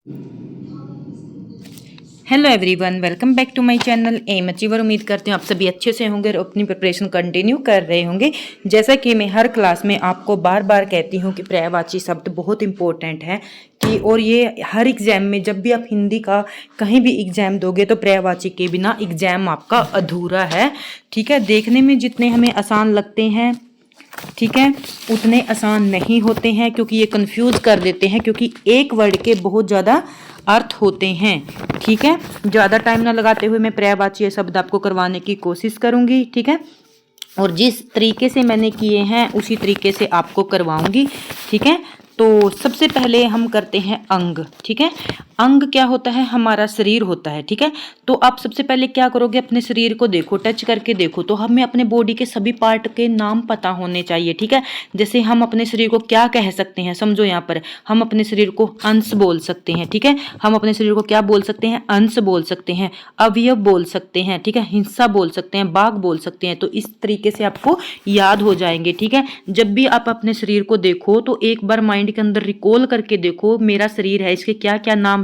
Hello everyone, welcome back to my channel M achiever. उम्मीद करती हूँ आप सभी अच्छे से होंगे और अपनी प्रिपरेशन कंटिन्यू कर रहे होंगे। जैसा कि मैं हर क्लास में आपको बार बार कहती हूँ कि पर्यायवाची शब्द बहुत इंपॉर्टेंट है कि और ये हर एग्जाम में जब भी आप हिंदी का कहीं भी एग्जाम दोगे तो पर्यायवाची के बिना एग्जाम आपका अधूरा है। ठीक है, देखने में जितने हमें आसान लगते हैं, ठीक है, उतने आसान नहीं होते हैं क्योंकि ये कंफ्यूज कर देते हैं, क्योंकि एक वर्ड के बहुत ज़्यादा अर्थ होते हैं। ठीक है, ज़्यादा टाइम ना लगाते हुए मैं पर्यायवाची शब्द आपको करवाने की कोशिश करूंगी। ठीक है, और जिस तरीके से मैंने किए हैं उसी तरीके से आपको करवाऊंगी। ठीक है, तो सबसे पहले हम करते हैं अंग। ठीक है, अंग क्या होता है? हमारा शरीर होता है। ठीक है, तो आप सबसे पहले क्या करोगे, अपने शरीर को देखो, टच करके देखो, तो हमें अपने बॉडी के सभी पार्ट के नाम पता होने चाहिए। ठीक है, जैसे हम अपने शरीर को क्या कह सकते हैं, समझो यहाँ पर हम अपने शरीर को अंश बोल सकते हैं। ठीक है, हम अपने शरीर को क्या बोल सकते हैं? अंश बोल सकते हैं, अवयव बोल सकते हैं, ठीक है, हिस्सा बोल सकते हैं, भाग बोल सकते हैं। तो इस तरीके से आपको याद हो जाएंगे। ठीक है, जब भी आप अपने शरीर को देखो तो एक बार माइंड के अंदर रिकॉल करके देखो, मेरा शरीर है, इसके क्या क्या नाम है?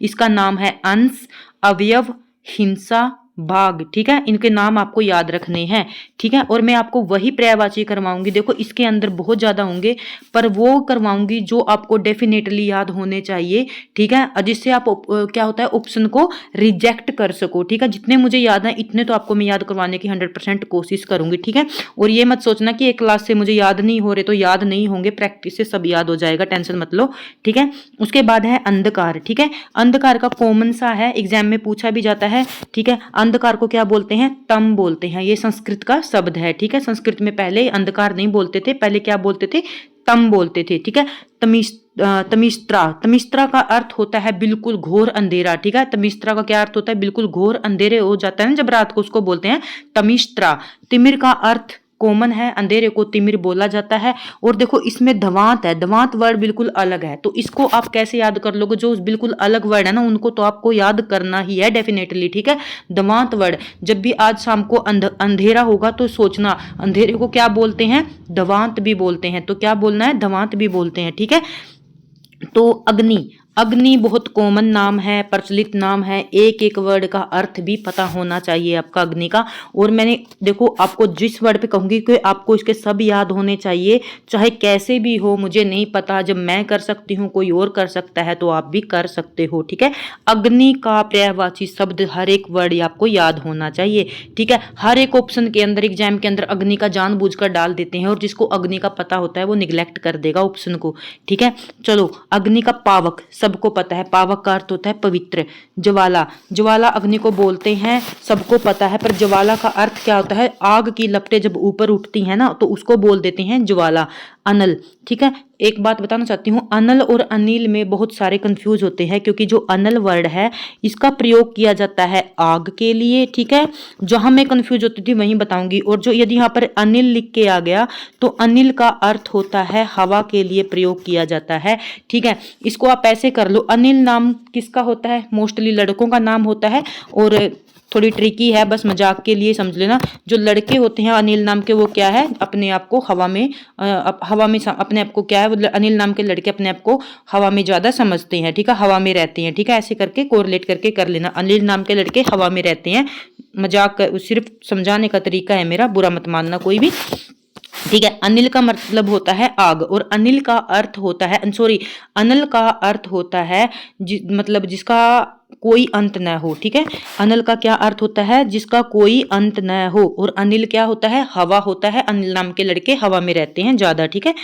इसका नाम है अंश, अवयव, हिस्सा, भाग। ठीक है, इनके नाम आपको याद रखने हैं। ठीक है, और मैं आपको वही पर्यायवाची करवाऊंगी। देखो इसके अंदर बहुत ज्यादा होंगे, पर वो करवाऊंगी जो आपको डेफिनेटली याद होने चाहिए। ठीक है, जिससे आप क्या होता है, ऑप्शन को रिजेक्ट कर सको। ठीक है, जितने मुझे याद है इतने तो आपको मैं याद करवाने की 100% कोशिश करूंगी। ठीक है, और ये मत सोचना कि एक क्लास से मुझे याद नहीं हो रहे तो याद नहीं होंगे, प्रैक्टिस से सब याद हो जाएगा, टेंशन मत लो। ठीक है, उसके बाद है अंधकार। ठीक है, अंधकार का कॉमन सा है, एग्जाम में पूछा भी जाता है। ठीक है, अंधकार को क्या बोलते हैं? तम बोलते हैं। ये संस्कृत का शब्द है। ठीक है, संस्कृत में पहले अंधकार नहीं बोलते थे, पहले क्या बोलते थे? तम बोलते थे। ठीक है, तमिस्त्रा, तमिस्त्रा का अर्थ होता है बिल्कुल घोर अंधेरा। ठीक है, तमिस्त्रा का क्या अर्थ होता है? बिल्कुल घोर अंधेरे हो जाता है ना जब रात को, उसको बोलते हैं तमिस्त्रा। तिमिर का अर्थ कॉमन है, अंधेरे को तिमिर बोला जाता है। और देखो इसमें धवांत है, धवांत वर्ड बिल्कुल अलग है, तो इसको आप कैसे याद कर लोगे? जो बिल्कुल अलग वर्ड है ना उनको तो आपको याद करना ही है डेफिनेटली। ठीक है, धवांत वर्ड, जब भी आज शाम को अंधेरा होगा तो सोचना अंधेरे को क्या बोलते हैं? धवांत भी बोलते हैं। तो क्या बोलना है? धवांत भी बोलते हैं। ठीक है, तो अग्नि, अग्नि बहुत कॉमन नाम है, प्रचलित नाम है, एक एक वर्ड का अर्थ भी पता होना चाहिए आपका अग्नि का। और मैंने देखो आपको जिस वर्ड पे कहूंगी कि आपको इसके सब याद होने चाहिए, चाहे कैसे भी हो, मुझे नहीं पता, जब मैं कर सकती हूँ कोई और कर सकता है तो आप भी कर सकते हो। ठीक है, अग्नि का पर्यायवाची शब्द हर एक वर्ड आपको याद होना चाहिए। ठीक है, हर एक ऑप्शन के अंदर, एग्जाम के अंदर अग्नि का जानबूझकर डाल देते हैं, और जिसको अग्नि का पता होता है वो निग्लेक्ट कर देगा ऑप्शन को। ठीक है, चलो अग्नि का पावक सबको पता है, पावक का अर्थ होता है पवित्र। ज्वाला, ज्वाला अग्नि को बोलते हैं, सबको पता है, पर ज्वाला का अर्थ क्या होता है? आग की लपटें जब ऊपर उठती हैं ना तो उसको बोल देते हैं ज्वाला। अनल, ठीक है, एक बात बताना चाहती हूँ, अनल और अनिल में बहुत सारे कंफ्यूज होते हैं, क्योंकि जो अनल वर्ड है इसका प्रयोग किया जाता है आग के लिए। ठीक है, जहां मैं कंफ्यूज होती थी वहीं बताऊंगी। और जो यदि यहाँ पर अनिल लिख के आ गया तो अनिल का अर्थ होता है हवा के लिए प्रयोग किया जाता है। ठीक है, इसको आप ऐसे कर लो, अनिल नाम किसका होता है? मोस्टली लड़कों का नाम होता है, और थोड़ी ट्रिकी है, बस मजाक के लिए समझ लेना। जो लड़के होते हैं अनिल नाम के, वो क्या है? अपने आप को हवा में अपने आप को क्या है, वो अनिल नाम के लड़के अपने आप को हवा में ज्यादा समझते हैं। ठीक है, हवा में रहते हैं। ठीक है, ऐसे करके कोरिलेट करके कर लेना, अनिल नाम के लड़के हवा में रहते हैं। मजाक सिर्फ समझाने का तरीका है मेरा, बुरा मत मानना कोई भी। ठीक है, अनिल का मतलब होता है आग, और अनिल का अर्थ होता है, सॉरी, अनल का अर्थ होता है मतलब जिसका कोई अंत न हो। ठीक है, अनल का क्या अर्थ होता है? जिसका कोई अंत न हो। और अनिल क्या होता है? हवा होता है, अनिल नाम के लड़के हवा में रहते हैं ज्यादा। ठीक है,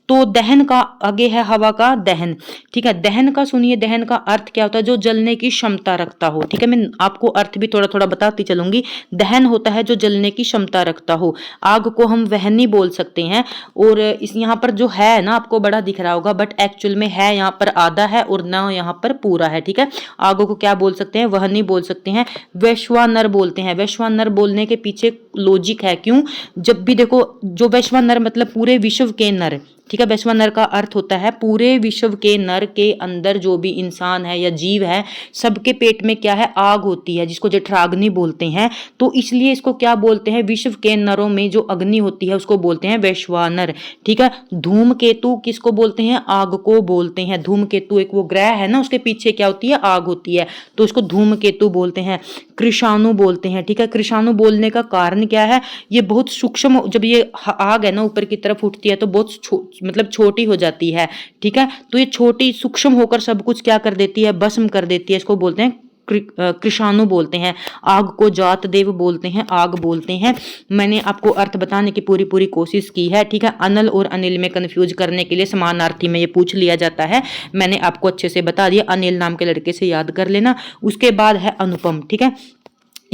तो दहन का आगे है हवा का दहन। ठीक है, दहन का सुनिए, दहन का अर्थ क्या होता है? जो जलने की क्षमता रखता हो। ठीक है, मैं आपको अर्थ भी थोड़ा थोड़ा बताती चलूंगी। दहन होता है जो जलने की क्षमता रखता हो। आग को हम वहनी बोल सकते हैं। और इस यहाँ पर जो है ना, आपको बड़ा दिख रहा होगा, बट एक्चुअल में है यहाँ पर आधा है और ना यहाँ पर पूरा है। ठीक है, आग को क्या बोल सकते हैं? वहनी बोल सकते हैं। वैश्वानर बोलते हैं। वैश्वानर बोलने के पीछे लॉजिक है, क्यों? जब भी देखो, जो वैश्वानर मतलब पूरे विश्व के नर, ठीक है। वैश्वानर का अर्थ होता है पूरे विश्व के नर के अंदर जो भी इंसान है या जीव है, सबके पेट में क्या है, आग होती है, जिसको जठराग्नि बोलते हैं। तो इसलिए इसको क्या बोलते हैं, विश्व के नरों में जो अग्नि होती है उसको बोलते हैं वैश्वानर। ठीक है। धूमकेतु किसको बोलते हैं, आग को बोलते हैं। धूमकेतु एक वो ग्रह है ना, उसके पीछे क्या होती है, आग होती है, तो उसको धूमकेतु बोलते हैं। कृषाणु बोलते हैं। ठीक है। कृषाणु बोलने का कारण क्या है, ये बहुत सूक्ष्म, जब ये आग है ना ऊपर की तरफ उठती है तो बहुत मतलब छोटी हो जाती है। ठीक है। तो ये छोटी सूक्ष्म होकर सब कुछ क्या कर देती है, भस्म कर देती है। इसको बोलते हैं कृषाणु बोलते हैं। आग को जात देव बोलते हैं, आग बोलते हैं। मैंने आपको अर्थ बताने की पूरी कोशिश की है। ठीक है। अनल और अनिल में कंफ्यूज करने के लिए समानार्थी में ये पूछ लिया जाता है। मैंने आपको अच्छे से बता दिया, अनिल नाम के लड़के से याद कर लेना। उसके बाद है अनुपम। ठीक है।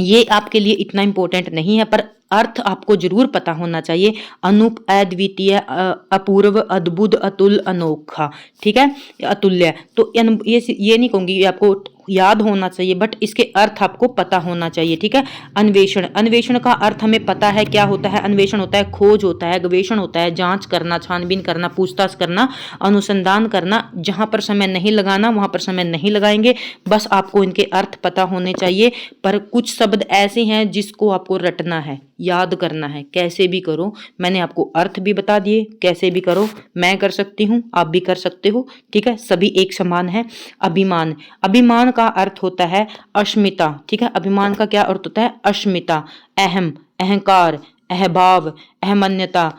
ये आपके लिए इतना इंपॉर्टेंट नहीं है, पर अर्थ आपको जरूर पता होना चाहिए। अनूप, अद्वितीय, अपूर्व, अद्भुत, अतुल, अनोखा। ठीक है। अतुल्य, तो ये नहीं कहूंगी, ये आपको याद होना चाहिए, बट इसके अर्थ आपको पता होना चाहिए। ठीक है। अन्वेषण, अन्वेषण का अर्थ हमें पता है क्या होता है। अन्वेषण होता है खोज होता है, गवेषण होता है जांच करना, छानबीन करना, पूछताछ करना, अनुसंधान करना। जहां पर समय नहीं लगाना वहां पर समय नहीं लगाएंगे, बस आपको इनके अर्थ पता होने चाहिए। पर कुछ शब्द ऐसे हैं जिसको आपको रटना है, याद करना है, कैसे भी करो। मैंने आपको अर्थ भी बता दिए, कैसे भी करो, मैं कर सकती हूँ, आप भी कर सकते हो। ठीक है। सभी एक समान है। अभिमान, अभिमान का अर्थ होता है अस्मिता। ठीक है। अभिमान का क्या अर्थ होता है, अस्मिता, अहम, अहंकार, अहभाव, अहमन्यता,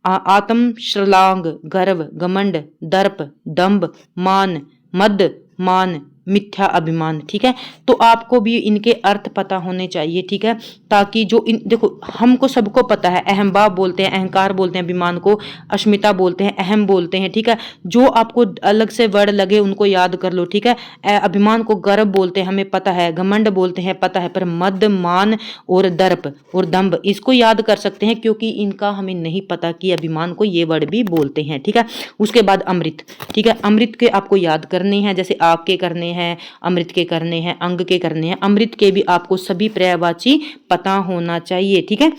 आत्म श्लाघ, गर्व, घमंड, दर्प, दंभ, मान, मद, मान, मिथ्या अभिमान। ठीक है। तो आपको भी इनके अर्थ पता होने चाहिए। ठीक है। ताकि जो इन देखो, हमको सबको पता है, अहम भाव बोलते हैं, अहंकार बोलते हैं अभिमान को, अस्मिता बोलते हैं, अहम बोलते हैं। ठीक है। जो आपको अलग से वर्ड लगे उनको याद कर लो। ठीक है। अभिमान को गर्व बोलते हैं, हमें पता है। घमंड बोलते हैं, पता है। पर मद, मान और दर्प और दंभ, इसको याद कर सकते हैं क्योंकि इनका हमें नहीं पता कि अभिमान को ये वर्ड भी बोलते हैं। ठीक है। उसके बाद अमृत। ठीक है। अमृत के आपको याद करने हैं, जैसे आग के करने हैं, अमृत के करने हैं, अंग के करने हैं। अमृत के भी आपको सभी पर्यायवाची पता होना चाहिए। ठीक है।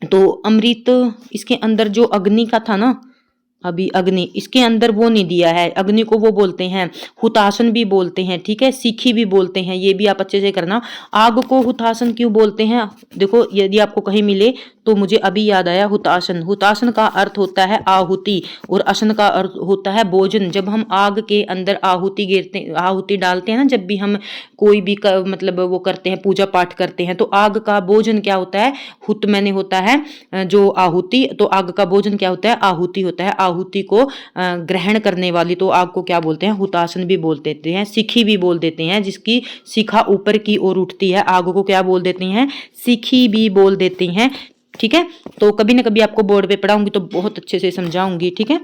तो अमृत, इसके अंदर जो अग्नि का था ना, अभी अग्नि, इसके अंदर वो नहीं दिया है। अग्नि को वो बोलते हैं, हुतासन भी बोलते हैं। ठीक है। सीखी भी बोलते हैं, ये भी आप अच्छे से करना। आग को हुतासन क्यों बोलते हैं, देखो यदि आपको कहीं मिले तो मुझे अभी याद आया, हुतासन। हुतासन का अर्थ होता है आहुति, और असन का अर्थ होता है भोजन। जब हम आग के अंदर आहुति गिरते, आहुति डालते हैं ना, जब भी हम कोई भी मतलब वो करते हैं, पूजा पाठ करते हैं, तो आग का भोजन क्या होता है, हुत मैंने होता है जो आहुति, तो आग का भोजन क्या होता है, आहुति होता है। आहुति को ग्रहण करने वाली, तो आग को क्या बोलते हैं, हुतासन भी बोल देते हैं, सिखी भी बोल देते हैं। जिसकी शिखा ऊपर की ओर उठती है, आग को क्या बोल देते हैं, सिखी भी बोल देते हैं। ठीक है। तो कभी ना कभी आपको बोर्ड पे पढ़ाऊंगी तो बहुत अच्छे से समझाऊंगी। ठीक है।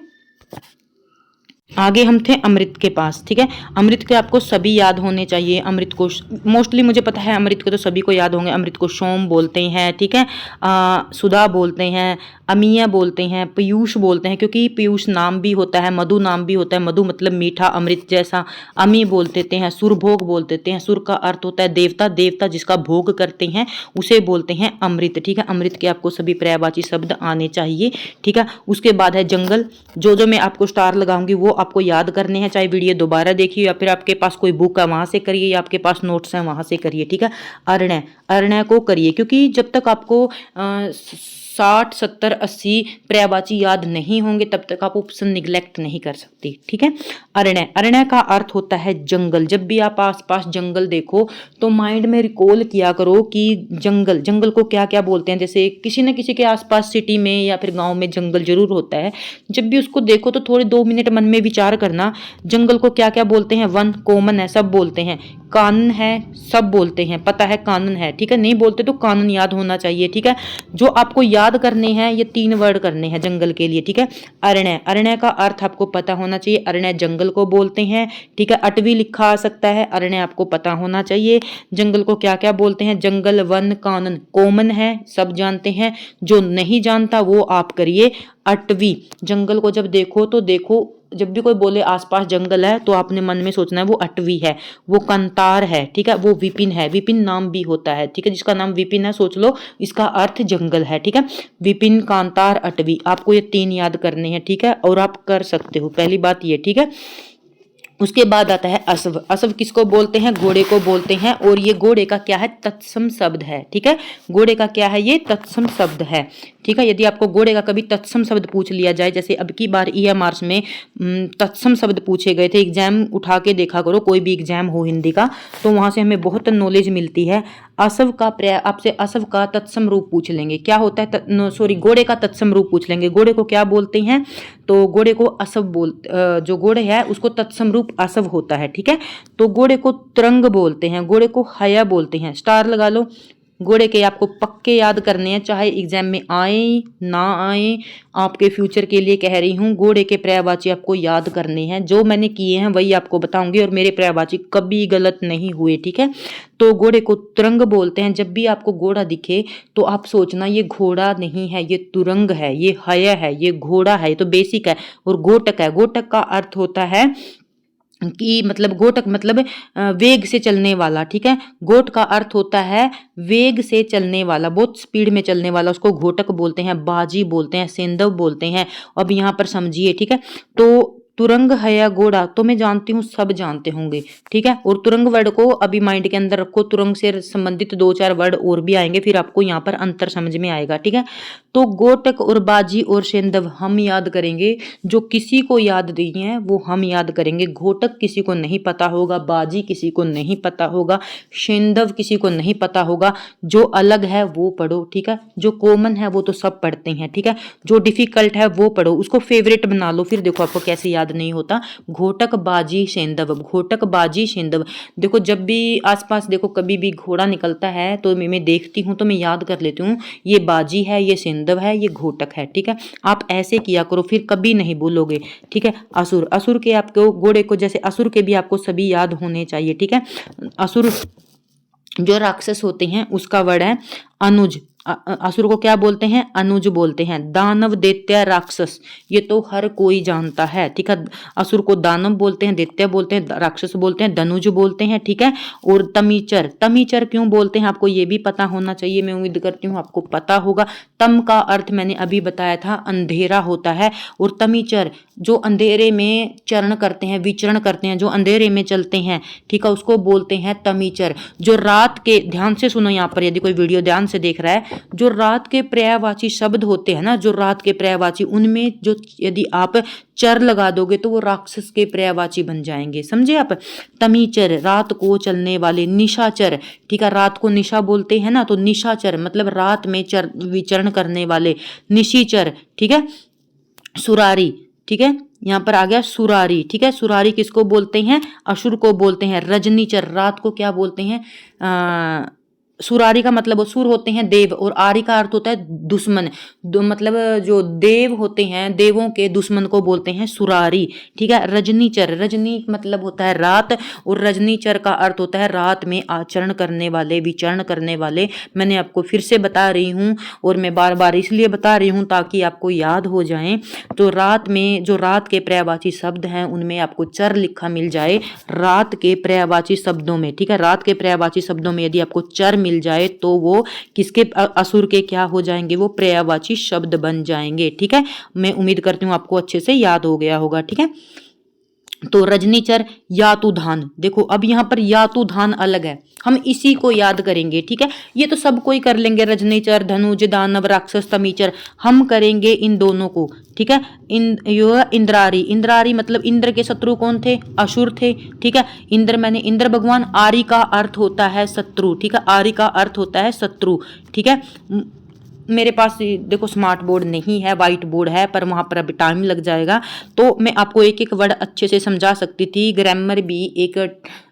आगे हम थे अमृत के पास। ठीक है। अमृत के आपको सभी याद होने चाहिए। अमृत को मोस्टली मुझे पता है, अमृत के तो सभी को याद होंगे। अमृत को सोम बोलते हैं। ठीक है। सुधा बोलते हैं, अमीय बोलते हैं, पीयूष बोलते हैं, क्योंकि पीयूष नाम भी होता है, मधु नाम भी होता है। मधु मतलब मीठा, अमृत जैसा। अमी बोल देते हैं, सुरभोग बोल देते हैं। सुर का अर्थ होता है देवता, देवता जिसका भोग करते हैं उसे बोलते हैं अमृत। ठीक है। अमृत के आपको सभी पर्यायवाची शब्द आने चाहिए। ठीक है। उसके बाद है जंगल। जो मैं आपको स्टार लगाऊंगी वो आपको याद करने हैं, चाहे वीडियो दोबारा देखिए या फिर आपके पास कोई बुक है वहां से करिए, या आपके पास नोट्स हैं वहां से करिए। ठीक है। अरण्य, अरण्य को करिए, क्योंकि जब तक आपको 60, 70, 80 पर्यायवाची याद नहीं होंगे तब तक आप ऑप्शन निग्लेक्ट नहीं कर सकते। ठीक है। अरण्य, अरण्य का अर्थ होता है जंगल। जब भी आप आसपास जंगल देखो तो माइंड में रिकॉल किया करो कि जंगल, जंगल को क्या क्या बोलते हैं। जैसे किसी न किसी के आसपास सिटी में या फिर गांव में जंगल जरूर होता है। जब भी उसको देखो तो थोड़े 2 मिनट मन में विचार करना, जंगल को क्या क्या बोलते हैं। वन कॉमन है, सब बोलते हैं। कानून है, सब बोलते हैं, पता है कानून है। ठीक है। नहीं बोलते तो कानून याद होना चाहिए। ठीक है। जो आपको याद करने हैं ये 3 वर्ड करने हैं जंगल के लिए। ठीक है। अरण्य, अरण्य का अर्थ आपको पता होना चाहिए। अरण्य जंगल को बोलते हैं। ठीक है। अटवी लिखा आ सकता है, अरण्य आपको पता होना चाहिए। जंगल को क्या क्या बोलते हैं, जंगल, वन, कानून कॉमन है, सब जानते हैं। जो नहीं जानता वो आप करिए अटवी। जंगल को जब देखो तो देखो जब भी कोई बोले आसपास जंगल है तो आपने मन में सोचना है वो अटवी है, वो कंतार है, ठीक है, वो विपिन है, विपिन नाम भी होता है, ठीक है, जिसका नाम विपिन है सोच लो इसका अर्थ जंगल है, ठीक है। विपिन, कांतार, अटवी, आपको ये 3 याद करने हैं, ठीक है, और आप कर सकते हो, पहली बात ये, ठीक है। उसके बाद आता है असव। असव किसको बोलते हैं? घोड़े को बोलते हैं, और ये घोड़े का क्या है? तत्सम शब्द है, ठीक है। घोड़े का क्या है? ये तत्सम शब्द है, ठीक है। यदि आपको घोड़े का कभी तत्सम शब्द पूछ लिया जाए, जैसे अब की बार EMRs में तत्सम शब्द पूछे गए थे, एग्जाम उठा के देखा करो, कोई भी एग्जाम हो हिंदी का, तो वहां से हमें बहुत नॉलेज मिलती है। असव का आपसे असव का तत्सम रूप पूछ लेंगे, क्या होता है? सॉरी, घोड़े का तत्सम रूप पूछ लेंगे, घोड़े को क्या बोलते हैं? तो घोड़े को असव जो घोड़े है उसको तत्सम रूप असव होता है, ठीक है। तो घोड़े को तुरंग बोलते हैं, घोड़े को हया बोलते हैं। स्टार लगा लो। घोड़े के आपको पक्के याद करने हैं, चाहे एग्जाम में आए ना आए, आपके फ्यूचर के लिए कह रही हूँ। घोड़े के पर्यायवाची आपको याद करने हैं, जो मैंने किए हैं वही आपको बताऊंगी, और मेरे पर्यायवाची कभी गलत नहीं हुए, ठीक है। तो घोड़े को तुरंग बोलते हैं। जब भी आपको घोड़ा दिखे तो आप सोचना ये घोड़ा नहीं है, ये तुरंग है, ये हया है, ये घोड़ा है, ये तो बेसिक है। और गोटक है, गोटक का अर्थ होता है कि मतलब गोटक मतलब वेग से चलने वाला, ठीक है। गोट का अर्थ होता है वेग से चलने वाला, बहुत स्पीड में चलने वाला, उसको घोटक बोलते हैं, बाजी बोलते हैं, सेंधव बोलते हैं। अब यहाँ पर समझिए, ठीक है। तो तुरंग है या घोड़ा तो मैं जानती हूँ सब जानते होंगे, ठीक है। और तुरंग वर्ड को अभी माइंड के अंदर रखो, तुरंग से संबंधित 2-4 वर्ड और भी आएंगे, फिर आपको यहाँ पर अंतर समझ में आएगा, ठीक है। तो गोटक और बाजी और सेंधव हम याद करेंगे, जो किसी को याद नहीं है वो हम याद करेंगे। घोटक किसी को नहीं पता होगा, बाजी किसी को नहीं पता होगा, सेंधव किसी को नहीं पता होगा। जो अलग है वो पढ़ो, ठीक है। जो कॉमन है वो तो सब पढ़ते हैं, ठीक है। जो डिफिकल्ट है वो पढ़ो, उसको फेवरेट बना लो, फिर देखो आपको कैसे याद नहीं होता। घोटक बाजी सेंधव, घोटक बाजी सेंधव। देखो जब भी आसपास देखो कभी भी घोड़ा निकलता है तो मैं देखती हूँ तो मैं याद कर लेती हूँ, ये बाजी है, ये सेंधव है, ये घोटक है, ठीक है। आप ऐसे किया करो, फिर कभी नहीं भूलोगे, ठीक है। असुर, असुर के आपको घोड़े को जैसे असुर के भी आपको सभी याद होने चाहिए, ठीक है। असुर जो राक्षस होते हैं उसका वर्ड है अनुज। असुर को क्या बोलते हैं? अनुज बोलते हैं। दानव, दैत्य, राक्षस, ये तो हर कोई जानता है, ठीक है। असुर को दानव बोलते हैं, दैत्य बोलते हैं, राक्षस बोलते हैं, धनुज बोलते हैं, ठीक है। और तमीचर, तमीचर क्यों बोलते हैं आपको ये भी पता होना चाहिए, मैं उम्मीद करती हूँ आपको पता होगा। तम का अर्थ मैंने अभी बताया था, अंधेरा होता है। और तमीचर जो अंधेरे में चरण करते हैं, विचरण करते हैं, जो अंधेरे में चलते हैं, ठीक है, उसको बोलते हैं तमीचर। जो रात के, ध्यान से सुनो यहाँ पर, यदि कोई वीडियो ध्यान से देख रहा है, जो रात के पर्यायवाची शब्द होते हैं ना, जो रात के पर्यायवाची, उनमें जो यदि आप चर लगा दोगे तो वो राक्षस के पर्यायवाची बन जाएंगे, समझे आप। तमीचर रात को चलने वाले, निशाचर, ठीक है, रात को निशा बोलते हैं ना, तो निशाचर मतलब रात में चर विचरण करने वाले, निशीचर, ठीक है। सुरारी, ठीक है, यहाँ पर आ गया सुरारी, ठीक है। सुरारी किसको बोलते हैं? असुर को बोलते हैं। रजनीचर, रात को क्या बोलते हैं? सुरारी का मतलब असुर होते हैं देव, और आरी का अर्थ होता है दुश्मन, मतलब जो देव होते हैं, देवों के दुश्मन को बोलते हैं सुरारी, ठीक है। रजनीचर, रजनी मतलब होता है रात, और रजनीचर का अर्थ होता है रात में आचरण करने वाले, विचरण करने वाले। मैंने आपको फिर से बता रही हूँ, और मैं बार बार इसलिए बता रही हूँ ताकि आपको याद हो जाए। तो रात में जो रात के पर्यायवाची शब्द हैं उनमें आपको चर लिखा मिल जाए रात के पर्यायवाची शब्दों में, ठीक है। रात के पर्यायवाची शब्दों में यदि आपको चर मिल जाए तो वो किसके, असुर के क्या हो जाएंगे? वो पर्यायवाची शब्द बन जाएंगे, ठीक है। मैं उम्मीद करती हूँ आपको अच्छे से याद हो गया होगा, ठीक है। तो रजनीचर, यातुधान, देखो अब यहाँ पर यातुधान अलग है, हम इसी को याद करेंगे, ठीक है। ये तो सब कोई कर लेंगे, रजनीचर, धनुज, दानव, राक्षस, तमीचर, हम करेंगे इन दोनों को, ठीक है। इंद्रारी, इंद्रारी मतलब इंद्र के शत्रु कौन थे? असुर थे, ठीक है। इंद्र मैंने इंद्र भगवान, आरी का अर्थ होता है शत्रु, ठीक है, आरी का अर्थ होता है शत्रु, ठीक है। मेरे पास देखो स्मार्ट बोर्ड नहीं है, वाइट बोर्ड है, पर वहाँ पर अभी टाइम लग जाएगा, तो मैं आपको एक एक वर्ड अच्छे से समझा सकती थी। ग्रामर भी एक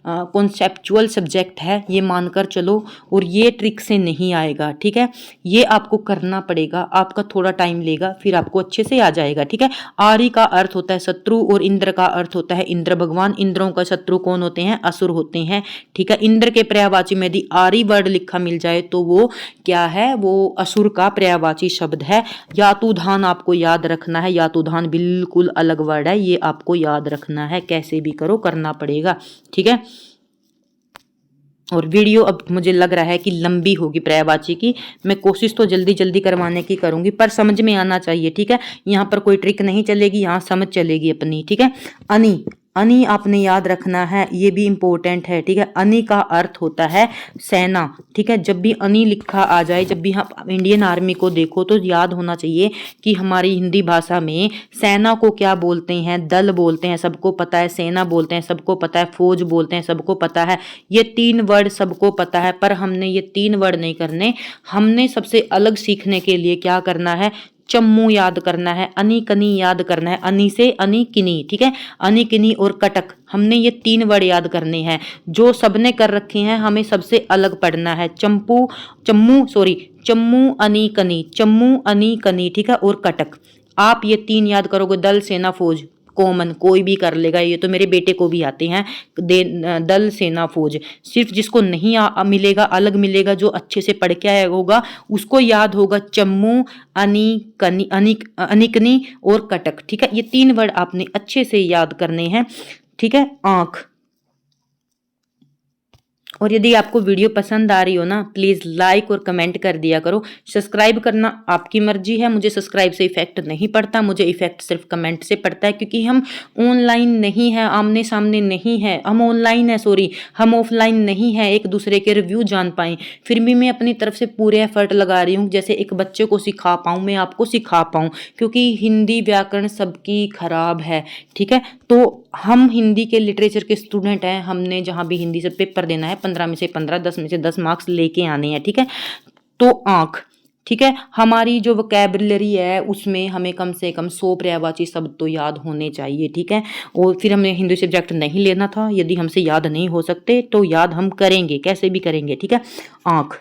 कॉन्सेप्चुअल सब्जेक्ट है, ये मानकर चलो, और ये ट्रिक से नहीं आएगा, ठीक है। ये आपको करना पड़ेगा, आपका थोड़ा टाइम लेगा, फिर आपको अच्छे से आ जाएगा, ठीक है। आरी का अर्थ होता है शत्रु और इंद्र का अर्थ होता है इंद्र भगवान। इंद्रों का शत्रु कौन होते हैं? असुर होते हैं, ठीक है। इंद्र के पर्यायवाची में यदि आरी वर्ड लिखा मिल जाए तो वो क्या है? वो असुर का पर्यायवाची शब्द है। यातुधान आपको याद रखना है, यातुधान बिल्कुल अलग वर्ड है, ये आपको याद रखना है, कैसे भी करो करना पड़ेगा, ठीक है। और वीडियो अब मुझे लग रहा है कि लंबी होगी पर्यायवाची की, मैं कोशिश तो जल्दी जल्दी करवाने की करूंगी, पर समझ में आना चाहिए, ठीक है। यहाँ पर कोई ट्रिक नहीं चलेगी, यहाँ समझ चलेगी अपनी, ठीक है। अनि, अनि आपने याद रखना है, ये भी इंपॉर्टेंट है, ठीक है। अनि का अर्थ होता है सेना, ठीक है। जब भी अनि लिखा आ जाए, जब भी हम इंडियन आर्मी को देखो तो याद होना चाहिए कि हमारी हिंदी भाषा में सेना को क्या बोलते हैं? दल बोलते हैं, सबको पता है। सेना बोलते हैं, सबको पता है। फौज बोलते हैं, सबको पता है। ये 3 वर्ड सबको पता है, पर हमने ये 3 वर्ड नहीं करने, हमने सबसे अलग सीखने के लिए क्या करना है? चम्मू याद करना है, अनि कनी याद करना है, अनि से अनि किनी, ठीक है। अनि किनी और कटक, हमने ये 3 वर्ड याद करने हैं, जो सबने कर रखे हैं, हमें सबसे अलग पढ़ना है। चम्मू अनि कनी, चम्मू अनि कनी, ठीक है, और कटक। आप ये 3 याद करोगे, दल सेना फौज कॉमन कोई भी कर लेगा, ये तो मेरे बेटे को भी आते हैं। दल सेना फौज, सिर्फ जिसको नहीं मिलेगा, अलग मिलेगा, जो अच्छे से पढ़ के आया होगा उसको याद होगा चम्मू, अनिकनी और कटक, ठीक है। ये 3 वर्ड आपने अच्छे से याद करने हैं, ठीक है। आंख, और यदि आपको वीडियो पसंद आ रही हो ना, प्लीज़ लाइक और कमेंट कर दिया करो। सब्सक्राइब करना आपकी मर्जी है, मुझे सब्सक्राइब से इफेक्ट नहीं पड़ता, मुझे इफेक्ट सिर्फ कमेंट से पड़ता है, क्योंकि हम ऑनलाइन नहीं है, आमने सामने नहीं है, हम ऑनलाइन है, सॉरी हम ऑफलाइन नहीं है, एक दूसरे के रिव्यू जान पाएँ। फिर भी मैं अपनी तरफ से पूरे एफर्ट लगा रही हूँ, जैसे एक बच्चे को सिखा पाऊँ, मैं आपको सिखा पाऊँ, क्योंकि हिंदी व्याकरण सबकी खराब है, ठीक है। तो हम हिंदी के लिटरेचर के स्टूडेंट हैं, हमने जहाँ भी हिंदी से पेपर देना है 15 में से 15, 10 में से 10 मार्क्स लेके आने हैं, ठीक है। तो आंख, ठीक है, हमारी जो वोकैबुलरी है उसमें हमें कम से कम 100 पर्यायवाची शब्द तो याद होने चाहिए, ठीक है। और फिर हमें हिंदी सब्जेक्ट नहीं लेना था, यदि हमसे याद नहीं हो सकते तो याद हम करेंगे, कैसे भी करेंगे, ठीक है। आंख,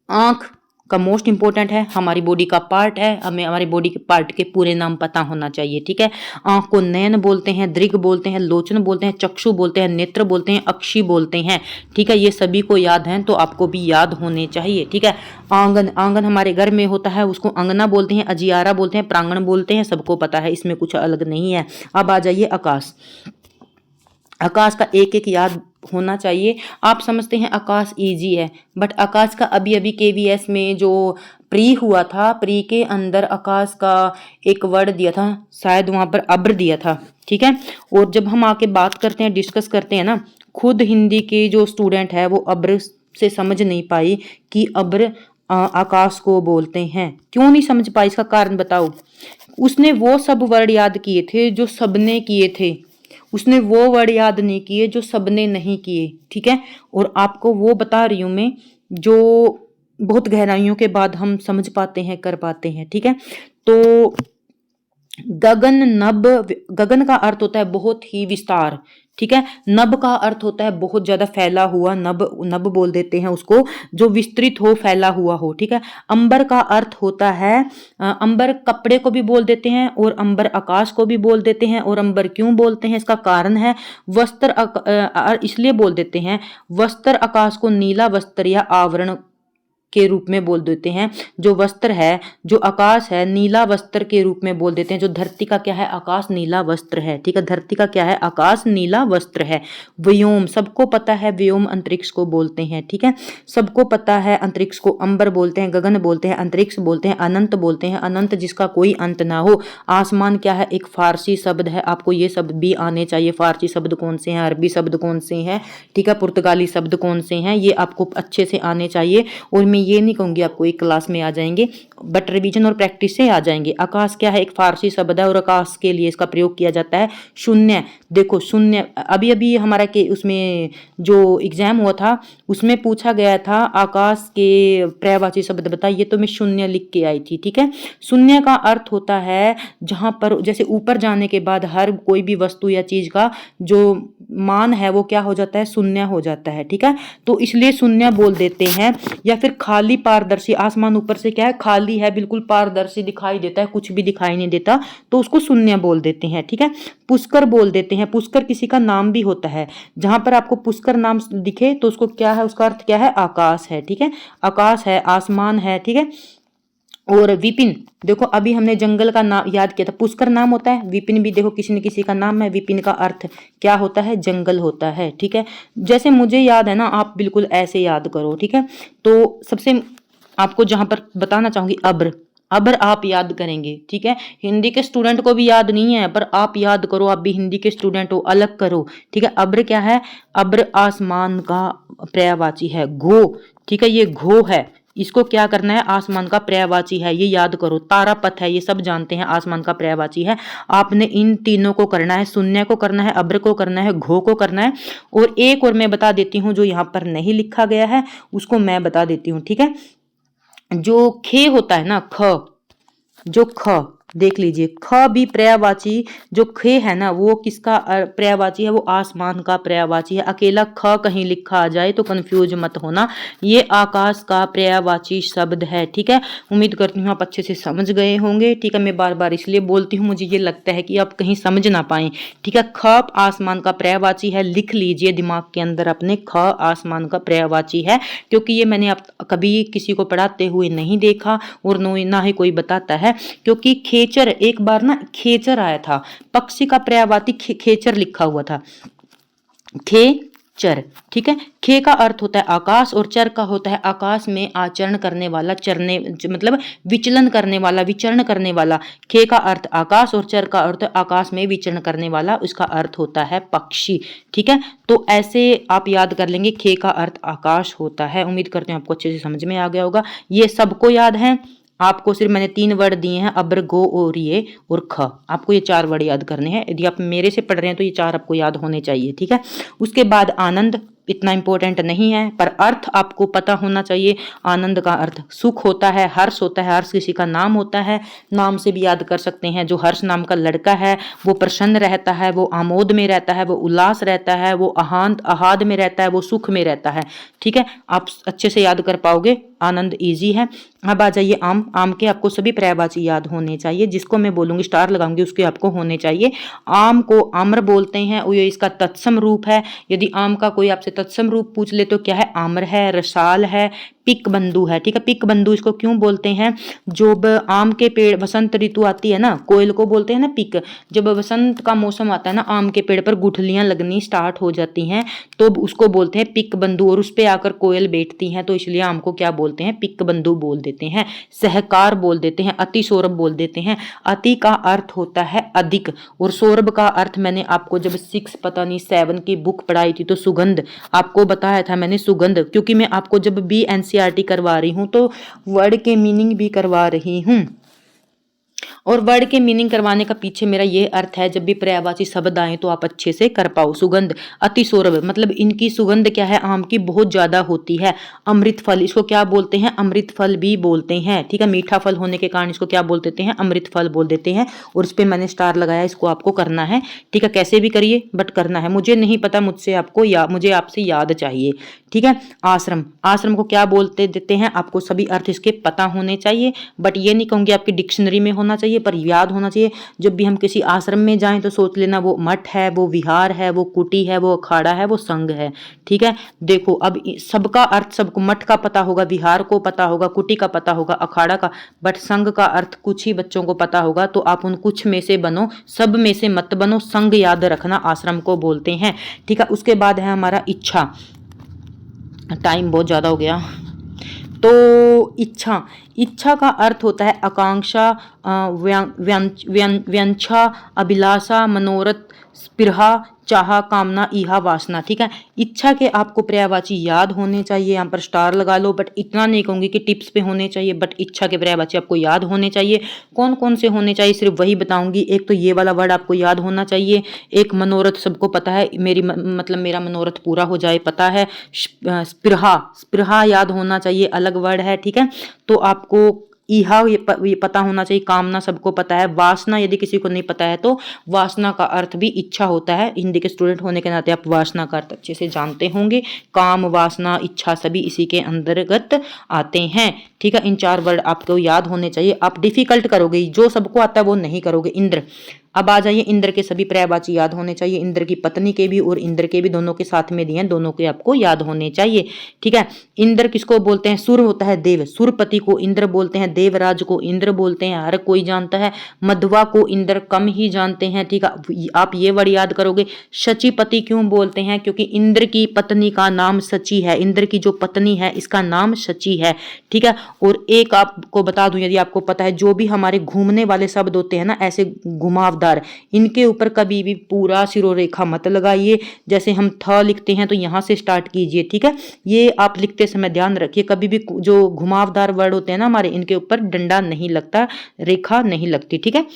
आंख का मोस्ट इंपॉर्टेंट है, हमारी बॉडी का पार्ट है, हमें हमारी बॉडी के पार्ट के पूरे नाम पता होना चाहिए, ठीक है। आंख को नयन बोलते हैं, दृग बोलते हैं, लोचन बोलते हैं, चक्षु बोलते हैं, नेत्र बोलते हैं, अक्षी बोलते हैं, ठीक है। ये सभी को याद हैं, तो आपको भी याद होने चाहिए, ठीक है। आंगन, आंगन हमारे घर में होता है, उसको अंगना बोलते हैं, अजियारा बोलते हैं, प्रांगण बोलते हैं, सबको पता है, इसमें कुछ अलग नहीं है। अब आ जाइए आकाश, आकाश का एक एक याद होना चाहिए। आप समझते हैं आकाश इजी है, बट आकाश का अभी अभी केवीएस में जो प्री हुआ था, प्री के अंदर आकाश का एक वर्ड दिया था, शायद वहां पर अब्र दिया था, ठीक है। और जब हम आके बात करते हैं, डिस्कस करते हैं ना, खुद हिंदी के जो स्टूडेंट है वो अब्र से समझ नहीं पाई कि अब्र आकाश को बोलते हैं। क्यों नहीं समझ पाई, इसका कारण बताओ। उसने वो सब वर्ड याद किए थे जो सबने किए थे, उसने वो वर्ड याद नहीं किए जो सबने नहीं किए, ठीक है। और आपको वो बता रही हूं मैं जो बहुत गहराइयों के बाद हम समझ पाते हैं, कर पाते हैं, ठीक है। तो गगन, नभ, गगन का अर्थ होता है बहुत ही विस्तार, ठीक है। नभ का अर्थ होता है बहुत ज्यादा फैला हुआ, नभ, नभ बोल देते हैं उसको, जो विस्तृत हो, फैला हुआ हो, ठीक है। अंबर का अर्थ होता है, अंबर कपड़े को भी बोल देते हैं, और अंबर आकाश को भी बोल देते हैं। और अंबर क्यों बोलते हैं, इसका कारण है, वस्त्र इसलिए बोल देते हैं, वस्त्र आकाश को नीला वस्त्र या आवरण के रूप में बोल देते हैं। जो वस्त्र है, जो आकाश है, नीला वस्त्र के रूप में बोल देते हैं। जो धरती का क्या है, आकाश नीला वस्त्र है, ठीक है। धरती का क्या है, आकाश नीला वस्त्र है। व्योम, सबको पता है, व्योम अंतरिक्ष को बोलते हैं, ठीक है। सबको पता है अंतरिक्ष को अंबर बोलते हैं, गगन बोलते हैं, अंतरिक्ष बोलते हैं, अनंत बोलते हैं, अनंत जिसका कोई अंत ना हो। आसमान क्या है, एक फारसी शब्द है, आपको ये शब्द भी आने चाहिए। फारसी शब्द कौन से हैं, अरबी शब्द कौन से हैं, ठीक है, पुर्तगाली शब्द कौन से हैं, ये आपको अच्छे से आने चाहिए। और मैं ये नहीं कहूँगी आपको एक क्लास में आ जाएंगे, बट रिवीजन और प्रैक्टिस से आ जाएंगे। आकाश क्या है, एक फारसी शब्द है और आकाश के लिए इसका प्रयोग किया जाता है शून्य। देखो शून्य, अभी अभी हमारा के उसमें जो एग्जाम हुआ था उसमें पूछा गया था आकाश के पर्यायवाची शब्द बताइए, तो मैं शून्य लिख के आई थी। ठीक है, शून्य का अर्थ होता है जहां पर जैसे ऊपर जाने के बाद हर कोई भी वस्तु या चीज का जो मान है वो क्या हो जाता है, शून्य हो जाता है। ठीक है, तो इसलिए शून्य बोल देते हैं। या फिर खाली पारदर्शी, आसमान ऊपर से क्या है, खाली है, बिल्कुल पारदर्शी दिखाई देता है, कुछ भी दिखाई नहीं देता, तो उसको शून्य बोल देते हैं। ठीक है, पुष्कर बोल देते हैं। पुष्कर किसी का नाम भी होता है, जहां पर आपको पुष्कर नाम दिखे तो उसको क्या है, उसका अर्थ क्या है, आकाश है। ठीक है, आकाश है, आसमान है। ठीक है, और विपिन, देखो अभी हमने जंगल का नाम याद किया था, पुष्कर नाम होता है, विपिन भी देखो किसी न किसी का नाम है, विपिन का अर्थ क्या होता है, जंगल होता है। ठीक है, जैसे मुझे याद है ना, आप बिल्कुल ऐसे याद करो। ठीक है, तो सबसे आपको जहां पर बताना चाहूंगी, अब्र, अब्र आप याद करेंगे। ठीक है, हिंदी के स्टूडेंट को भी याद नहीं है पर आप याद करो, आप भी हिंदी के स्टूडेंट हो, अलग करो। ठीक है, अब्र क्या है, अब्र आसमान का पर्यायवाची है, घो। ठीक है, ये घो है, इसको क्या करना है, आसमान का पर्यायवाची है, ये याद करो। तारापथ है, ये सब जानते हैं आसमान का पर्यायवाची है। आपने इन तीनों को करना है, शून्य को करना है, अब्र को करना है, घो को करना है। और एक और मैं बता देती हूँ जो यहाँ पर नहीं लिखा गया है उसको मैं बता देती हूँ। ठीक है, जो खे होता है ना, ख, जो ख देख लीजिए, ख भी पर्यायवाची, जो खे है ना वो किसका पर्यायवाची है, वो आसमान का पर्यायवाची है। अकेला ख कहीं लिखा आ जाए तो कंफ्यूज मत होना, ये आकाश का पर्यायवाची शब्द है। ठीक है, उम्मीद करती हूँ आप अच्छे से समझ गए होंगे। ठीक है, मैं बार बार इसलिए बोलती हूँ, मुझे ये लगता है कि आप कहीं समझ ना पाए। ठीक है, ख आसमान का पर्यायवाची है, लिख लीजिए दिमाग के अंदर अपने, ख आसमान का पर्यायवाची है, क्योंकि ये मैंने आप कभी किसी को पढ़ाते हुए नहीं देखा और ना ही कोई बताता है। क्योंकि खेचर, एक बार ना खेचर आया था, पक्षी का पर्यायवाची खेचर लिखा हुआ था, खेचर। ठीक है, खे का अर्थ होता है आकाश और चर का होता है आकाश में आचरण करने वाला, चरने मतलब विचलन करने वाला, विचरण करने वाला। खे का अर्थ आकाश और चर का अर्थ आकाश में विचरण करने वाला, उसका अर्थ होता है पक्षी। ठीक है, तो ऐसे आप याद कर लेंगे, खे का अर्थ आकाश होता है। उम्मीद करते हैं आपको अच्छे से समझ में आ गया होगा, ये सबको याद है। आपको सिर्फ मैंने 3 वर्ड दिए हैं, अब्र, गो और ये और ख, आपको ये 4 वर्ड याद करने हैं। यदि आप मेरे से पढ़ रहे हैं तो ये 4 आपको याद होने चाहिए। ठीक है, उसके बाद आनंद, इतना इंपॉर्टेंट नहीं है पर अर्थ आपको पता होना चाहिए। आनंद का अर्थ सुख होता है, हर्ष होता है, हर्ष किसी का नाम होता है, नाम से भी याद कर सकते हैं। जो हर्ष नाम का लड़का है वो प्रसन्न रहता है, वो आमोद में रहता है, वो उल्लास रहता है, वो आहाद में रहता है, वो सुख में रहता है। ठीक है, आप अच्छे से याद कर पाओगे, आनंद इजी है। अब आ जाइए आम, आम के आपको सभी पर्यायवाची याद होने चाहिए, जिसको मैं बोलूंगी स्टार लगाऊंगी उसके आपको होने चाहिए। आम को आम्र बोलते हैं, ये इसका तत्सम रूप है। यदि आम का कोई आपसे तत्सम रूप पूछ ले तो क्या है, आम्र है, रसाल है, पिक बंधु है। ठीक है, पिक बंधु इसको क्यों बोलते हैं, जब आम के पेड़ वसंत ऋतु आती है ना, कोयल को बोलते हैं ना पिक, जब वसंत का मौसम आता है ना, आम के पेड़ पर गुठलियां लगनी स्टार्ट हो जाती हैं तो उसको बोलते हैं पिक बंधु, और उस पे आकर कोयल बैठती हैं, तो इसलिए आम को क्या बोलते हैं, पिक बंधु बोल देते हैं। सहकार बोल देते हैं, अति सौरभ बोल देते हैं। अति का अर्थ होता है अधिक, और सौरभ का अर्थ मैंने आपको जब 6 पता नहीं 7 की बुक पढ़ाई थी तो सुगंध आपको बताया था मैंने, सुगंध, क्योंकि मैं आपको जब भी एनसीईआरटी करवा रही हूं तो वर्ड के मीनिंग भी करवा रही हूं, और वर्ड के मीनिंग करवाने का पीछे मेरा ये अर्थ है, जब भी पर्यायवाची शब्द आए तो आप अच्छे से कर पाओ। सुगंध, अति सौरभ, मतलब इनकी सुगंध क्या है, आम की बहुत ज्यादा होती है। अमृत फल, इसको क्या बोलते हैं, अमृत फल भी बोलते हैं। ठीक है, मीठा फल होने के कारण इसको क्या बोल देते हैं, अमृत फल बोल देते हैं। और इस पे मैंने स्टार लगाया, इसको आपको करना है। ठीक है, कैसे भी करिए बट करना है, मुझे नहीं पता, मुझसे आपको मुझे आपसे याद चाहिए। ठीक है, आश्रम, आश्रम को क्या बोलते देते हैं, आपको सभी अर्थ इसके पता होने चाहिए, बट ये नहीं कहूंगी आपकी डिक्शनरी में होना चाहिए पर याद होना चाहिए। जब भी हम किसी आश्रम में जाएं तो सोच लेना वो मठ है, वो विहार है, वो कुटी है, वो अखाड़ा है, वो संघ है। ठीक है, देखो अब सबका अर्थ सबको, मठ का पता होगा, विहार को पता होगा, कुटी का पता होगा, अखाड़ा का, बट संघ का अर्थ कुछ ही बच्चों को पता होगा, तो आप उन कुछ में से बनो, सब में से मत बनो, संघ याद रखना, आश्रम को बोलते हैं। ठीक है, उसके बाद है हमारा इच्छा, टाइम बहुत ज्यादा हो गया, तो इच्छा, इच्छा का अर्थ होता है आकांक्षा, व्यंछा, अभिलाषा, मनोरथ, स्पृहा, चाह, कामना, इहा, वासना। ठीक है, इच्छा के आपको पर्यायवाची याद होने चाहिए, यहाँ पर स्टार लगा लो, बट इतना नहीं कहूंगी कि टिप्स पे होने चाहिए, बट इच्छा के पर्यायवाची आपको याद होने चाहिए। कौन कौन से होने चाहिए सिर्फ वही बताऊंगी। एक तो ये वाला वर्ड आपको याद होना चाहिए। एक मनोरथ सबको पता है, मतलब मेरा मनोरथ पूरा हो जाए पता है। स्पृहा, स्पृहा याद होना चाहिए, अलग वर्ड है। ठीक है, तो आपको इहा ये पता होना चाहिए। कामना सबको पता है। वासना यदि किसी को नहीं पता है तो वासना का अर्थ भी इच्छा होता है। हिंदी के स्टूडेंट होने के नाते आप वासना का अर्थ अच्छे से जानते होंगे। काम, वासना, इच्छा सभी इसी के अंतर्गत आते हैं। ठीक है, इन 4 वर्ड आपको याद होने चाहिए। आप डिफिकल्ट करोगे, जो सबको आता है वो नहीं करोगे। इंद्र, अब आ जाइए, इंद्र के सभी पर्यायवाची याद होने चाहिए। इंद्र की पत्नी के भी और इंद्र के भी, दोनों के साथ में दिए हैं, दोनों के आपको याद होने चाहिए। ठीक है, इंद्र किसको बोलते हैं? सुर होता है देव, सुरपति को इंद्र बोलते हैं, देवराज को इंद्र बोलते हैं, हर कोई जानता है। मध्वा को इंद्र कम ही जानते हैं। ठीक है, आप ये वर्ड याद करोगे। शचीपति क्यों बोलते हैं? क्योंकि इंद्र की पत्नी का नाम शची है। इंद्र की जो पत्नी है इसका नाम शची है। ठीक है, और एक आपको बता दूं, यदि आपको पता है, जो भी हमारे घूमने वाले शब्द होते हैं ना, ऐसे घुमावदार, इनके ऊपर कभी भी पूरा सिरोरेखा मत लगाइए। जैसे हम थ लिखते हैं तो यहां से स्टार्ट कीजिए। ठीक है, ये आप लिखते समय ध्यान रखिए, कभी भी जो घुमावदार वर्ड होते हैं ना हमारे, इनके ऊपर डंडा नहीं लगता, रेखा नहीं लगती। ठीक है,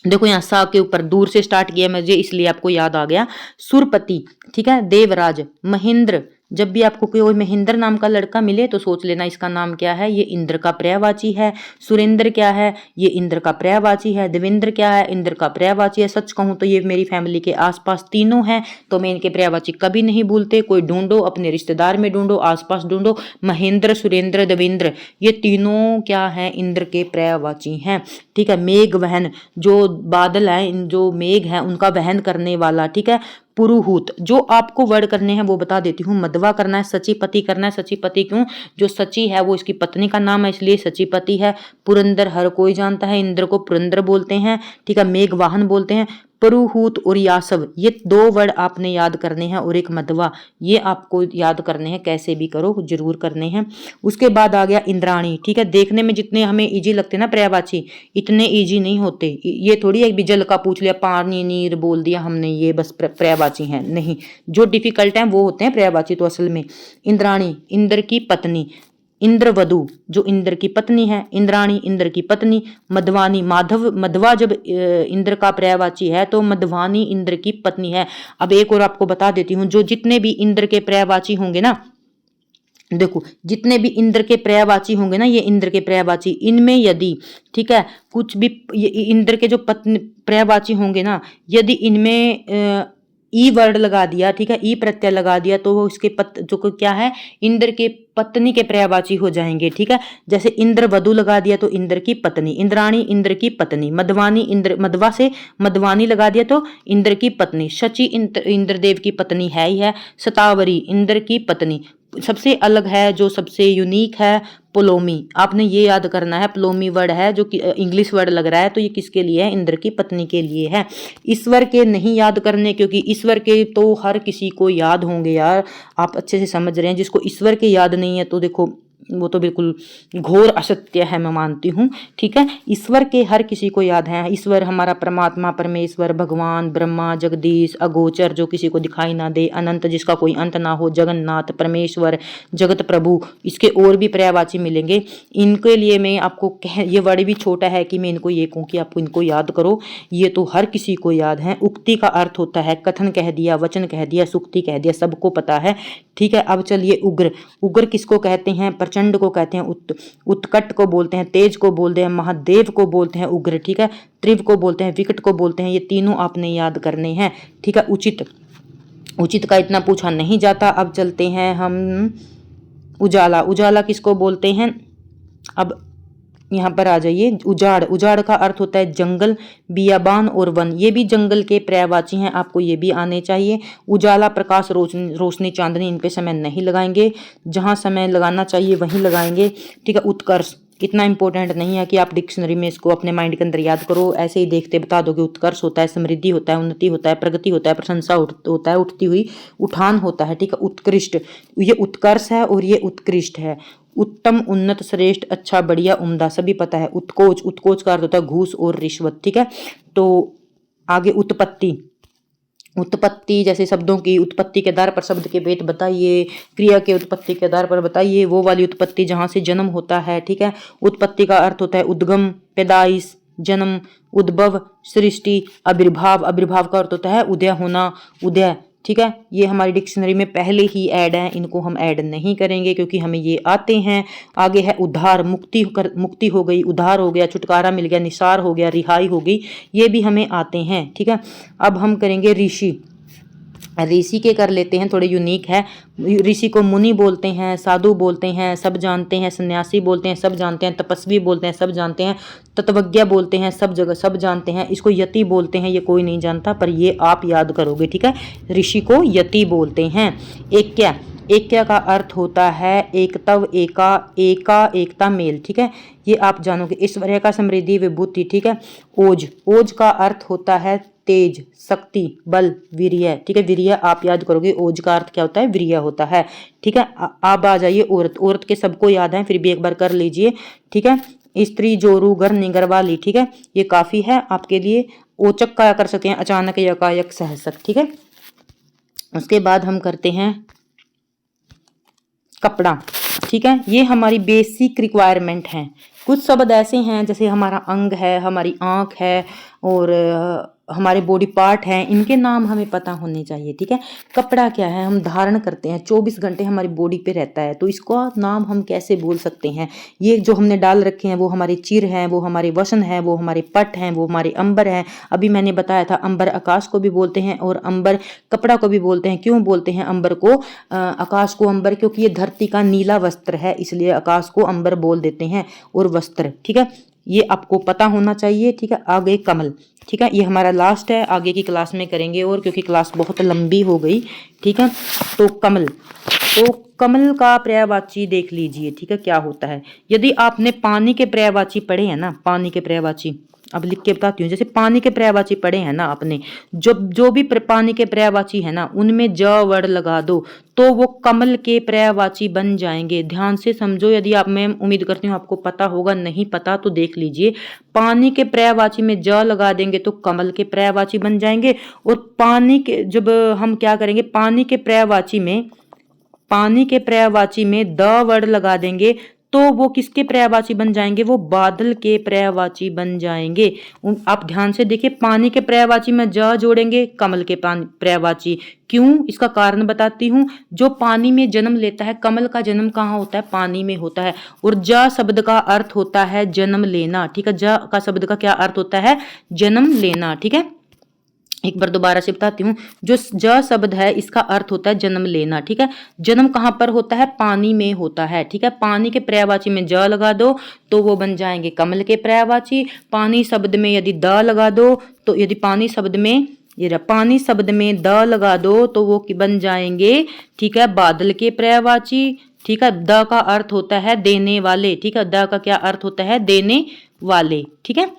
देखो यहाँ सा के ऊपर दूर से स्टार्ट किया मुझे, इसलिए आपको याद आ गया। सुरपति, ठीक है, देवराज, महेंद्र। जब भी आपको कोई महेंद्र नाम का लड़का मिले तो सोच लेना इसका नाम क्या है, ये इंद्र का पर्यायवाची है। सुरेंद्र क्या है? ये इंद्र का पर्यायवाची है। देवेंद्र क्या है? इंद्र का पर्यायवाची है। सच कहूं तो ये मेरी फैमिली के आसपास तीनों हैं, तो मैं इनके पर्यायवाची कभी नहीं भूलते। कोई ढूंढो, अपने रिश्तेदार में ढूंढो, आसपास ढूंढो, महेंद्र, सुरेंद्र, देवेंद्र, ये तीनों क्या है? इंद्र के पर्यायवाची हैं। ठीक है, मेघ वहन, जो बादल है, जो मेघ है उनका वहन करने वाला। ठीक है, पुरुहूत, जो आपको वर्ड करने हैं वो बता देती हूँ। मध्वा करना है, सचीपति करना है। सचीपति क्यों? जो सची है वो इसकी पत्नी का नाम है, इसलिए सचीपति है। पुरंदर हर कोई जानता है, इंद्र को पुरंदर बोलते हैं। ठीक है, मेघ वाहन बोलते हैं। पुरुहूत और यासव, ये 2 वर्ड आपने याद करने हैं, और एक मध्वा, ये आपको याद करने हैं, कैसे भी करो जरूर करने हैं। उसके बाद आ गया इंद्राणी। ठीक है, देखने में जितने हमें इजी लगते हैं ना पर्यायवाची, इतने इजी नहीं होते। ये थोड़ी एक भी जल का पूछ लिया, पानी नीर बोल दिया हमने, ये बस पर्यायवाची हैं, नहीं। जो डिफिकल्ट हैं वो होते हैं पर्यायवाची। तो असल में इंद्राणी, इंद्र की पत्नी। इंद्रवधु, जो इंद्र की पत्नी है। इंद्राणी, इंद्र की पत्नी। मधवानी, माधव, मधवा जब इंद्र का पर्यायवाची है तो मधवानी इंद्र की पत्नी है। अब एक और आपको बता देती हूँ, जो जितने भी इंद्र के पर्यायवाची होंगे ना, देखो जितने भी इंद्र के पर्यायवाची होंगे ना, ये इंद्र के पर्यायवाची, इनमें यदि, ठीक है, कुछ भी इंद्र के जो पत्नी पर्यायवाची होंगे ना, यदि इनमें ई वर्ड लगा दिया, ठीक है, ई प्रत्यय लगा दिया, तो वो इसके जो क्या है, इंद्र के पत्नी के पर्यायवाची हो जाएंगे। ठीक है, जैसे इंद्र वधु लगा दिया तो इंद्र की पत्नी। इंद्राणी इंद्र की पत्नी। मधवानी, इंद्र, मधवा से मधवानी लगा दिया तो इंद्र की पत्नी। शची इंद्रदेव की पत्नी है ही है। शतावरी इंद्र की पत्नी। सबसे अलग है, जो सबसे यूनिक है, पुलोमी। आपने ये याद करना है, पुलोमी वर्ड है जो कि इंग्लिश वर्ड लग रहा है, तो ये किसके लिए है? इंद्र की पत्नी के लिए है। ईश्वर के नहीं याद करने, क्योंकि ईश्वर के तो हर किसी को याद होंगे यार, आप अच्छे से समझ रहे हैं। जिसको ईश्वर के याद नहीं है तो देखो वो तो बिल्कुल घोर असत्य है, मैं मानती हूँ। ठीक है, ईश्वर के हर किसी को याद है। ईश्वर हमारा परमात्मा, परमेश्वर, भगवान, ब्रह्मा, जगदीश, अगोचर, जो किसी को दिखाई ना दे, अनंत, जिसका कोई अंत ना हो, जगन्नाथ, परमेश्वर, जगत प्रभु, इसके और भी पर्यायवाची मिलेंगे। इनके लिए मैं आपको ये वर्ड भी छोटा है कि मैं इनको ये कहूँ कि आपको इनको याद करो, ये तो हर किसी को याद है। उक्ति का अर्थ होता है कथन कह दिया, वचन कह दिया, सुक्ति कह दिया, सबको पता है। ठीक है, अब चलिए उग्र। उग्र किसको कहते हैं? प्रचंड को कहते हैं, उत्कट को बोलते हैं, तेज को बोलते हैं, महादेव को बोलते हैं उग्र। ठीक है, त्रिव को बोलते हैं, विकट को बोलते हैं। ये तीनों आपने याद करने हैं। ठीक है, उचित, उचित का इतना पूछा नहीं जाता। अब चलते हैं हम उजाला। उजाला किसको बोलते हैं? अब यहाँ पर आ जाइए। उजाड़, उजाड़ का अर्थ होता है जंगल, बियाबान और वन, ये भी जंगल के पर्यायवाची हैं, आपको ये भी आने चाहिए। उजाला, प्रकाश, रोशनी, चांदनी, इन पे समय नहीं लगाएंगे, जहां समय लगाना चाहिए वहीं लगाएंगे। ठीक है, उत्कर्ष इतना इंपॉर्टेंट नहीं है कि आप डिक्शनरी में इसको अपने माइंड के अंदर याद करो, ऐसे ही देखते बता दोगे। उत्कर्ष होता है समृद्धि होता है, उन्नति होता है, प्रगति होता है, प्रशंसा होता है, उठती हुई, उठान होता है। ठीक है, उत्कृष्ट, ये उत्कर्ष है और ये उत्कृष्ट है। उत्तम, उन्नत, श्रेष्ठ, अच्छा, बढ़िया, उम्दा, सभी पता है। उत्कोच, उत्कोच का अर्थ होता है घूस और रिश्वत। ठीक है, तो आगे उत्पत्ति, उत्पत्ति, जैसे शब्दों की उत्पत्ति के आधार पर शब्द के भेद बताइए, क्रिया के उत्पत्ति के आधार पर बताइए, वो वाली उत्पत्ति जहाँ से जन्म होता है, ठीक है। उत्पत्ति का अर्थ होता है उद्गम, पैदाइश, जन्म, उद्भव, सृष्टि, आविर्भाव। आविर्भाव का अर्थ होता है उदय होना, उदय, ठीक है। ये हमारी डिक्शनरी में पहले ही ऐड है, इनको हम ऐड नहीं करेंगे क्योंकि हमें ये आते हैं। आगे है उद्धार, मुक्ति हो गई, उद्धार हो गया, छुटकारा मिल गया, निसार हो गया, रिहाई हो गई, ये भी हमें आते हैं, ठीक है। अब हम करेंगे ऋषि। ऋषि के कर लेते हैं, थोड़े यूनिक है। ऋषि को मुनि बोलते हैं, साधु बोलते हैं, सब जानते हैं, सन्यासी बोलते हैं, सब जानते हैं, तपस्वी बोलते हैं, सब जानते हैं, तत्वज्ञ बोलते हैं, सब जगह सब जानते हैं। इसको यति बोलते हैं, ये कोई नहीं जानता, पर ये आप याद करोगे, ठीक है। ऋषि को यति बोलते हैं। ऐक्य, ऐक्य का अर्थ होता है एकतव, एका, एकता, मेल, ठीक है। ये आप जानोगे। ऐश्वर्य का समृद्धि, विभूति, ठीक है। ओज, ओज का अर्थ होता है तेज, शक्ति, बल, वीर्य, ठीक है। वीर्य आप याद करोगे, ओज का अर्थ क्या होता है, वीर्य होता है, ठीक है। अब आ जाइए औरत। औरत के सबको याद है, फिर भी एक बार कर लीजिए, ठीक है। स्त्री, जोरू, घर, निगर वाली, ठीक है। ये काफी है आपके लिए। औचक का कर सकते हैं अचानक, यकायक, सहसक, ठीक है। उसके बाद हम करते हैं कपड़ा, ठीक है। ये हमारी बेसिक रिक्वायरमेंट है। कुछ शब्द ऐसे हैं जैसे हमारा अंग है, हमारी आंख है और हमारे बॉडी पार्ट हैं, इनके नाम हमें पता होने चाहिए, ठीक है। कपड़ा क्या है, हम धारण करते हैं, 24 घंटे हमारी बॉडी पे रहता है, तो इसको नाम हम कैसे बोल सकते हैं। ये जो हमने डाल रखे हैं वो हमारे चिर हैं, वो हमारे वसन हैं, वो हमारे पट हैं, वो हमारे अंबर हैं। अभी मैंने बताया था अंबर आकाश को भी बोलते हैं और अंबर कपड़ा को भी बोलते हैं। क्यों बोलते हैं अंबर को, आकाश को अंबर, क्योंकि ये धरती का नीला वस्त्र है, इसलिए आकाश को अंबर बोल देते हैं और वस्त्र, ठीक है। ये आपको पता होना चाहिए, ठीक है। आगे कमल, ठीक है। ये हमारा लास्ट है, आगे की क्लास में करेंगे और क्योंकि क्लास बहुत लंबी हो गई, ठीक है। तो कमल, तो कमल का पर्यायवाची देख लीजिए, ठीक है, क्या होता है। यदि आपने पानी के पर्यायवाची पढ़े हैं ना, पानी के पर्यायवाची, अब लिख के बताती हूँ। जैसे पानी के पर्यायवाची पढ़े हैं ना आपने, जो भी पानी के पर्यायवाची है ना, उनमें ज वर्ड लगा दो तो वो कमल के पर्यायवाची बन जाएंगे। ध्यान से समझो, यदि आप, मैं उम्मीद करती हूँ आपको पता होगा, नहीं पता तो देख लीजिए। पानी के पर्यायवाची में ज लगा देंगे तो कमल के पर्यायवाची बन जाएंगे। और पानी के, जब हम क्या करेंगे, पानी के पर्यायवाची में द वर्ड लगा देंगे तो वो किसके पर्यायवाची बन जाएंगे, वो बादल के पर्यायवाची बन जाएंगे। आप ध्यान से देखिए, पानी के पर्यायवाची में ज जोड़ेंगे, कमल के पर्यायवाची। क्यों, इसका कारण बताती हूँ। जो पानी में जन्म लेता है, कमल का जन्म कहाँ होता है, पानी में होता है। और ज शब्द का अर्थ होता है जन्म लेना, ठीक है। ज का शब्द का क्या अर्थ होता है, जन्म लेना, ठीक है। एक बार दोबारा से बताती हूँ। जो ज शब्द है इसका अर्थ होता है जन्म लेना, ठीक है। जन्म कहाँ पर होता है, पानी में होता है, ठीक है। पानी के पर्यायवाची में ज लगा दो तो वो बन जाएंगे कमल के पर्यायवाची। पानी शब्द में यदि द लगा दो तो, यदि पानी शब्द में, ये पानी शब्द में द लगा दो तो वो बन जाएंगे, ठीक है, बादल के पर्यायवाची, ठीक है। द का अर्थ होता है देने वाले, ठीक है। द का क्या अर्थ होता है, देने वाले, ठीक है।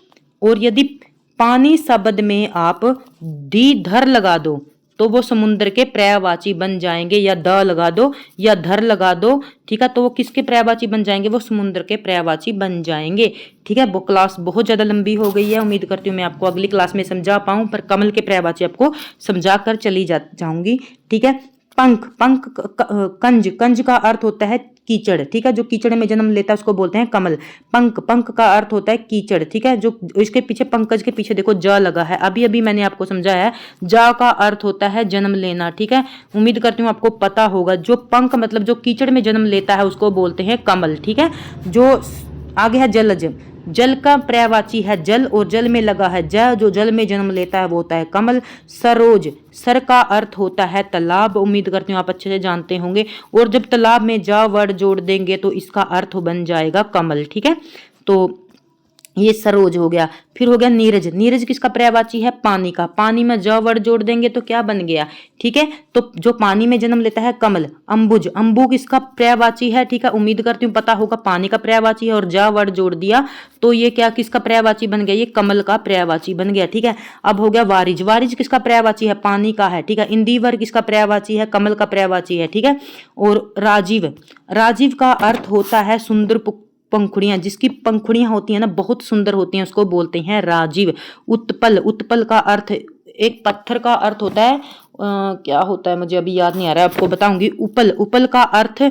और यदि पानी शब्द में आप दी धर लगा दो तो वो समुद्र के पर्यायवाची बन जाएंगे, या द लगा दो या धर लगा दो, ठीक है, तो वो किसके पर्यायवाची बन जाएंगे, वो समुद्र के पर्यायवाची बन जाएंगे, ठीक है। वो क्लास बहुत ज्यादा लंबी हो गई है, उम्मीद करती हूँ मैं आपको अगली क्लास में समझा पाऊं, पर कमल के पर्यायवाची आपको समझा कर चली जाऊंगी, ठीक है। पंख, कंज का अर्थ होता है कीचड़, ठीक है। जो कीचड़ में जन्म लेता है उसको बोलते हैं कमल। पंख का अर्थ होता है कीचड़, ठीक है। जो इसके पीछे, पंकज के पीछे देखो ज लगा है, अभी अभी मैंने आपको समझाया है। ज का अर्थ होता है जन्म लेना, ठीक है। उम्मीद करती हूँ आपको पता होगा। जो पंख मतलब जो कीचड़ में जन्म लेता है उसको बोलते हैं कमल, ठीक है। जो आगे है जलज, जल का पर्यायवाची है जल और जल में लगा है ज, जो जल में जन्म लेता है वो होता है कमल। सरोज, सर का अर्थ होता है तालाब, उम्मीद करती हूँ आप अच्छे से जानते होंगे। और जब तालाब में जा वर्ड जोड़ देंगे तो इसका अर्थ बन जाएगा कमल, ठीक है। तो ये सरोज हो गया। फिर हो गया नीरज, नीरज किसका पर्यायवाची है, पानी का। पानी में ज वर्ड जोड़ देंगे तो क्या बन गया, ठीक है। तो जो पानी में जन्म लेता है कमल। अंबुज, अंबु किसका पर्यायवाची है, ठीक है। उम्मीद करती हूँ पता होगा, पानी का पर्यायवाची है और ज वर्ड जोड़ दिया तो ये क्या किसका पर्यायवाची बन गया, ये कमल का पर्यायवाची बन गया, ठीक है। अब हो गया वारिज, वारिज किसका पर्यायवाची है, पानी का है, ठीक है। इंदिवर किसका पर्यायवाची है, कमल का पर्यायवाची है, ठीक है। और राजीव, राजीव का अर्थ होता है सुंदर पंखुड़ियां, जिसकी पंखुड़ियां होती हैं ना बहुत सुंदर होती हैं, उसको बोलते हैं राजीव। उत्पल, उत्पल का अर्थ एक पत्थर का अर्थ होता है क्या होता है मुझे अभी याद नहीं आ रहा है, आपको बताऊंगी। उपल, उपल का अर्थ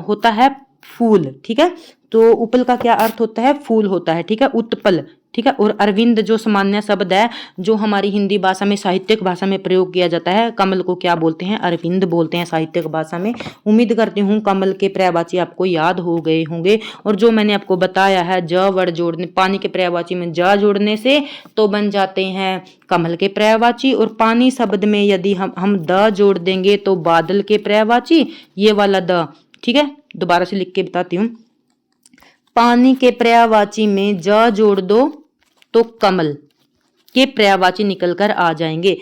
होता है फूल, ठीक है। तो उपल का क्या अर्थ होता है? फूल होता है, ठीक है, उत्पल, ठीक है। और अरविंद जो सामान्य शब्द है जो हमारी हिंदी भाषा में साहित्यिक भाषा में प्रयोग किया जाता है, कमल को क्या बोलते हैं? अरविंद बोलते हैं साहित्यिक भाषा में। उम्मीद करती हूँ कमल के पर्यायवाची आपको याद हो गए होंगे। और जो मैंने आपको बताया है ज वर्ड जोड़ने, पानी के पर्यायवाची में ज जोड़ने से तो बन जाते हैं कमल के पर्यायवाची। और पानी शब्द में यदि हम द जोड़ देंगे तो बादल के पर्यायवाची, ये वाला द, ठीक है। दोबारा से लिख के बताती हूँ। पानी के पर्यायवाची में ज जोड़ दो तो कमल के पर्यायवाची निकल कर आ जाएंगे।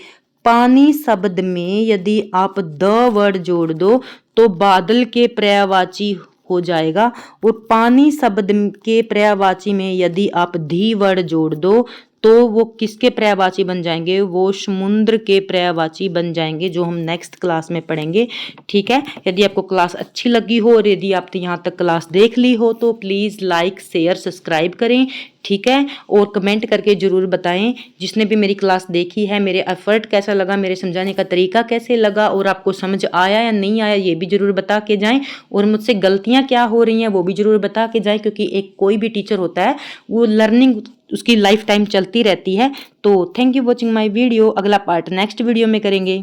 पानी शब्द में यदि आप द वर्ड जोड़ दो तो बादल के पर्यायवाची हो जाएगा। और पानी शब्द के पर्यायवाची में यदि आप धी वर्ड जोड़ दो तो वो किसके पर्यायवाची बन जाएंगे? वो समुद्र के पर्यायवाची बन जाएंगे, जो हम नेक्स्ट क्लास में पढ़ेंगे, ठीक है। यदि आपको क्लास अच्छी लगी हो और यदि आपने यहाँ तक क्लास देख ली हो तो प्लीज़ लाइक शेयर सब्सक्राइब करें, ठीक है। और कमेंट करके ज़रूर बताएं जिसने भी मेरी क्लास देखी है, मेरे एफर्ट कैसा लगा, मेरे समझाने का तरीका कैसे लगा, और आपको समझ आया या नहीं आया ये भी ज़रूर बता के जाएं। और मुझसे गलतियाँ क्या हो रही हैं वो भी ज़रूर बता के जाएं, क्योंकि एक कोई भी टीचर होता है वो लर्निंग उसकी लाइफ टाइम चलती रहती है। तो thank you watching my video. अगला पार्ट नेक्स्ट वीडियो में करेंगे।